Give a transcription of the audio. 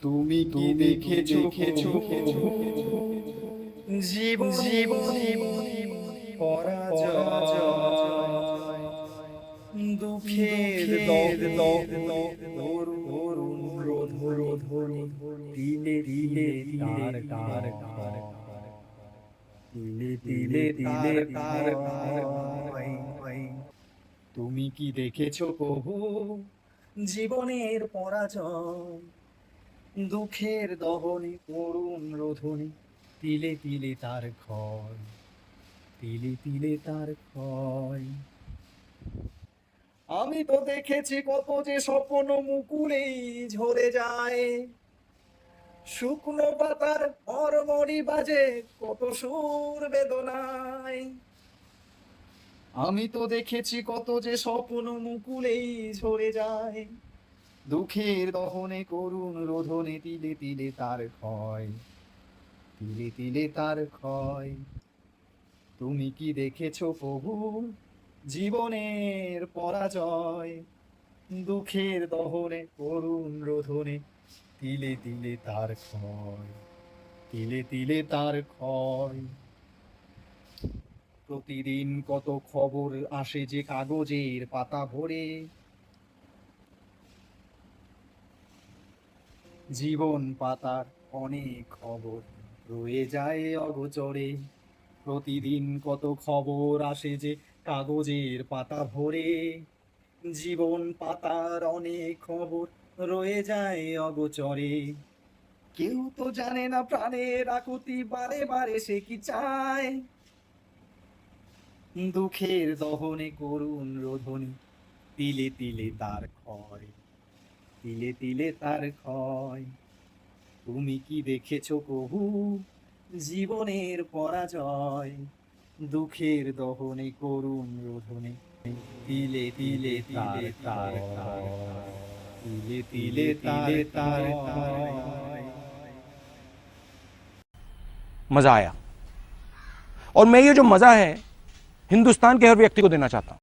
তুমি কি দেখেছো জীবনে পরাজয়, দুঃখের অরুণ রোধনী, তিলে তিলে তার তিলে তিলে তার তুমি কি দেখেছো প্রভু জীবনের পরাজয়, দুঃখের দহনে করুণ রোধনে, তিলে তিলে তার ক্ষয়, তিলে তিলে তার ক্ষয়। আমি তো দেখেছি কত যে স্বপ্ন মুকুলেই ঝরে যায়, শুকনো পাতার মরমরি বাজে কত সুর বেদনায়। আমি তো দেখেছি কত যে স্বপ্ন মুকুলেই ঝরে যায়, দুঃখের দহনে করুণ রোধনে, তিলে তিলে তার ক্ষয়, তিলে তিলে তার ক্ষয়। তুমি কি দেখেছো প্রভু জীবনের পরাজয়, দুঃখের দহনে করুণ রোধনে, তিলে তিলে তার ক্ষয়, তিলে তিলে তার ক্ষয়। প্রতিদিন কত খবর আসে যে কাগজের পাতা ভরে, জীবন পাতার অনেক খবর রয়ে যায় অগোচরে। প্রতিদিন কত খবর আসে যে কাগজের পাতা ভরে, জীবন পাতার অনেক খবর রয়ে যায় অগোচরে। কেউ তো জানে না প্রাণের আকুতি বারে বারে সে কি চায়, দুঃখের দহনে করুণ রোধনে, তিলে তিলে তার ক্ষয়, তিলে তিলে তার ক্ষয়। তুমি কি দেখেছো প্রভু জীবনের পরাজয়, দুঃখের দহনে করুণ রোধনে, তিলে তিলে তার ক্ষয়, তিলে তিলে তার ক্ষয়। मजा आया। और मैं ये जो मजा है हिंदुस्तान के हर व्यक्ति को देना चाहता हूं।